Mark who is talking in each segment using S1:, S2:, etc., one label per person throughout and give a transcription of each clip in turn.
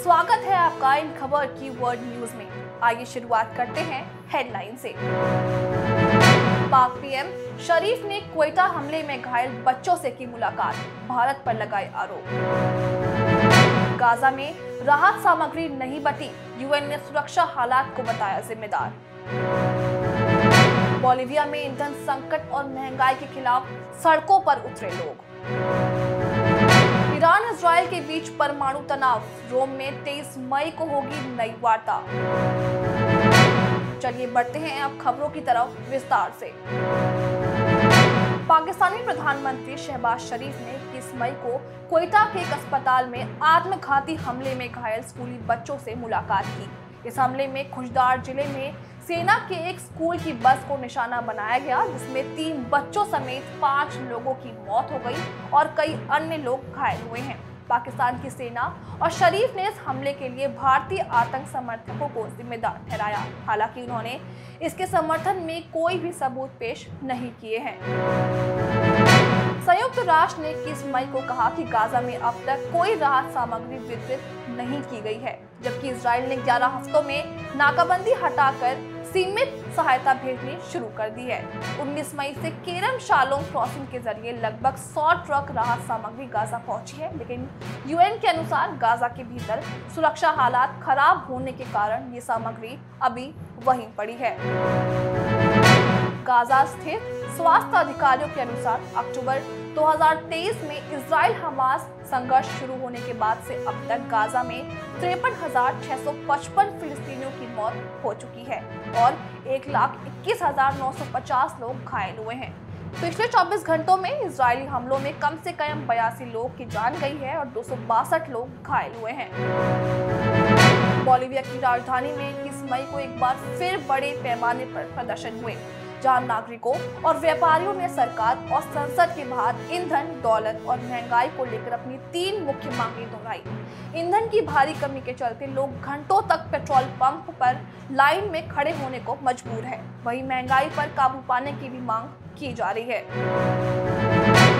S1: स्वागत है आपका इन खबर की वर्ल्ड न्यूज में। आइए शुरुआत करते हैं हेडलाइन से। पाक पीएम शरीफ ने क्वेटा हमले में घायल बच्चों से की मुलाकात, भारत पर लगाए आरोप। गाजा में राहत सामग्री नहीं बटी, यूएन ने सुरक्षा हालात को बताया जिम्मेदार। बोलिविया में ईंधन संकट और महंगाई के खिलाफ सड़कों पर उतरे लोग। ईरान इजराइल के बीच परमाणु तनाव, रोम में 23 मई को होगी नई वार्ता। चलिए बढ़ते हैं अब खबरों की तरफ विस्तार से। पाकिस्तानी प्रधानमंत्री शहबाज शरीफ ने 21 मई को क्वेटा के एक अस्पताल में आत्मघाती हमले में घायल स्कूली बच्चों से मुलाकात की। इस हमले में खुशदार जिले में सेना के एक स्कूल की बस को निशाना बनाया गया, जिसमें 3 बच्चों समेत 5 लोगों की मौत हो गई और कई अन्य लोग घायल हुए हैं। पाकिस्तान की सेना और शरीफ ने इस हमले के लिए भारतीय आतंक समर्थकों को जिम्मेदार ठहराया। हालांकि उन्होंने इसके समर्थन में कोई भी सबूत पेश नहीं किए हैं। संयुक्त राष्ट्र ने 21 मई को कहा कि गाजा में अब तक कोई राहत सामग्री वितरित नहीं की गई है, जबकि इजराइल ने 11 हफ्तों में नाकाबंदी हटाकर सीमित सहायता भेजनी शुरू कर दी है। 19 मई से केरम शालोम क्रॉसिंग के जरिए लगभग 100 ट्रक राहत सामग्री गाजा पहुंची है, लेकिन यूएन के अनुसार गाजा के भीतर सुरक्षा हालात खराब होने के कारण ये सामग्री अभी वहीं पड़ी है। गाजा स्थित स्वास्थ्य अधिकारियों के अनुसार अक्टूबर 2023 में इजराइल हमास संघर्ष शुरू होने के बाद से अब तक गाजा में 53,655 फिलिस्तीनियों की मौत हो चुकी है और 1,21,950 लोग घायल हुए हैं। पिछले 24 घंटों में इजरायली हमलों में कम से कम 82 लोग की जान गई है और 262 लोग घायल हुए हैं। बोलिविया की राजधानी में 21 मई को एक बार फिर बड़े पैमाने पर प्रदर्शन हुए, जहां नागरिकों और व्यापारियों ने सरकार और संसद के बाहर ईंधन, दौलत और महंगाई को लेकर अपनी 3 मुख्य मांगें दोहराई। ईंधन की भारी कमी के चलते लोग घंटों तक पेट्रोल पंप पर लाइन में खड़े होने को मजबूर हैं। वहीं महंगाई पर काबू पाने की भी मांग की जा रही है।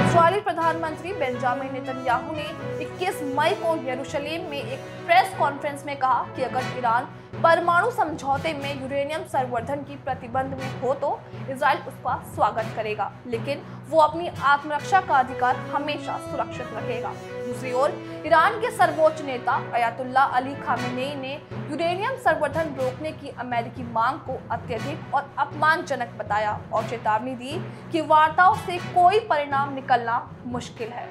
S1: इजरायली प्रधानमंत्री बेंजामिन नेतन्याहू ने 21 मई को यरूशलेम में एक प्रेस कॉन्फ्रेंस में कहा कि अगर ईरान परमाणु समझौते में यूरेनियम संवर्धन की प्रतिबंध में हो तो इजराइल उसका स्वागत करेगा, लेकिन वो अपनी आत्मरक्षा का अधिकार हमेशा सुरक्षित रखेगा। दूसरी ओर ईरान के सर्वोच्च नेता अयातुल्ला अली खामेनेई ने यूरेनियम संवर्धन रोकने की अमेरिकी मांग को अत्यधिक और अपमानजनक बताया और चेतावनी दी कि वार्ताओं से कोई परिणाम निकलना मुश्किल है।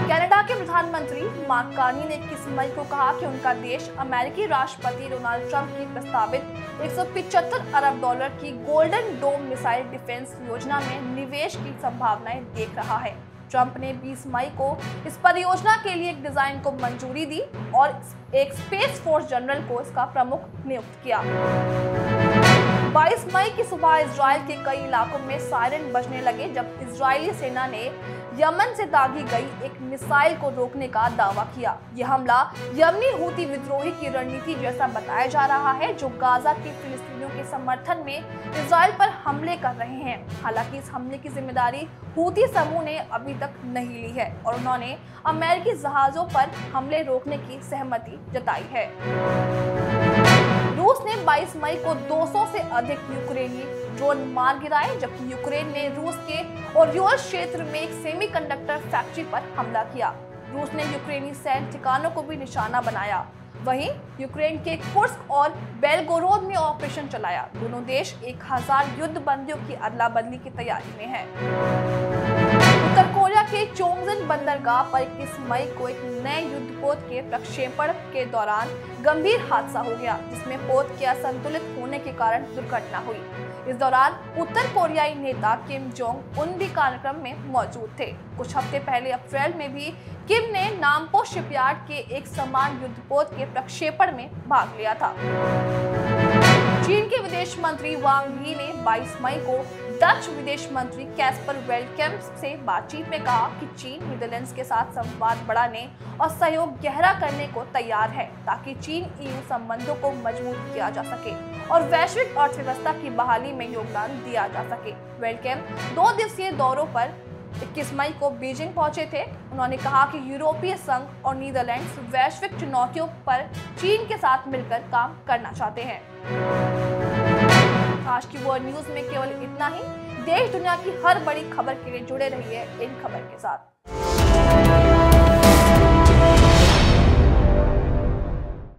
S1: कनाडा के प्रधानमंत्री मार्क कार्नी ने 21 मई को कहा कि उनका देश अमेरिकी राष्ट्रपति डोनाल्ड ट्रंप की प्रस्तावित $175 अरब की गोल्डन डोम मिसाइल डिफेंस योजना में निवेश की संभावनाएं देख रहा है। ट्रंप ने 20 मई को इस परियोजना के लिए एक डिजाइन को मंजूरी दी और एक स्पेस फोर्स जनरल को इसका प्रमुख नियुक्त किया। 22 मई की सुबह इजराइल के कई इलाकों में सायरन बजने लगे जब इजरायली सेना ने यमन से दागी गई एक मिसाइल को रोकने का दावा किया। यह हमला यमनी हूती विद्रोही की रणनीति जैसा बताया जा रहा है, जो गाजा के फिलिस्तीनियों के समर्थन में इजराइल पर हमले कर रहे हैं। हालांकि इस हमले की जिम्मेदारी हूती समूह ने अभी तक नहीं ली है और उन्होंने अमेरिकी जहाजों पर हमले रोकने की सहमति जताई है। रूस ने 22 मई को 200 से अधिक यूक्रेनी ड्रोन मार गिराए, जबकि यूक्रेन ने रूस के ओरियोल क्षेत्र में एक सेमीकंडक्टर फैक्ट्री पर हमला किया। रूस ने यूक्रेनी सैन्य ठिकानों को भी निशाना बनाया। वहीं यूक्रेन के कुर्स्क और बेलगोरोद में ऑपरेशन चलाया। दोनों देश 1000 युद्ध बंदियों की अदला बदली की तैयारी में हैं। उत्तर कोरिया के चोंगजन बंदरगाह पर 21 मई को एक नए युद्धपोत के प्रक्षेपण के दौरान गंभीर हादसा हो गया, जिसमें पोत के असंतुलित होने के कारण दुर्घटना हुई। इस दौरान उत्तर कोरियाई नेता किम जोंग उन भी कार्यक्रम में मौजूद थे। कुछ हफ्ते पहले अप्रैल में भी किम ने नामपो शिपयार्ड के एक समान युद्धपोत के प्रक्षेपण में भाग लिया था। चीन के विदेश मंत्री वांग यी ने 22 मई को डच विदेश मंत्री कैस्पर वेलकेम्प से बातचीत में कहा कि चीन नीदरलैंड्स के साथ संवाद बढ़ाने और सहयोग गहरा करने को तैयार है, ताकि चीन ईयू संबंधों को मजबूत किया जा सके और वैश्विक अर्थव्यवस्था की बहाली में योगदान दिया जा सके। वेलकेम्प 2 दिवसीय दौरों पर 21 मई को बीजिंग पहुंचे थे। उन्होंने कहा कि यूरोपीय संघ और नीदरलैंड्स वैश्विक चुनौतियों पर चीन के साथ मिलकर काम करना चाहते हैं। आज की वर्ल्ड न्यूज में केवल इतना ही। देश दुनिया की हर बड़ी खबर के लिए जुड़े रहिए इन खबर के साथ।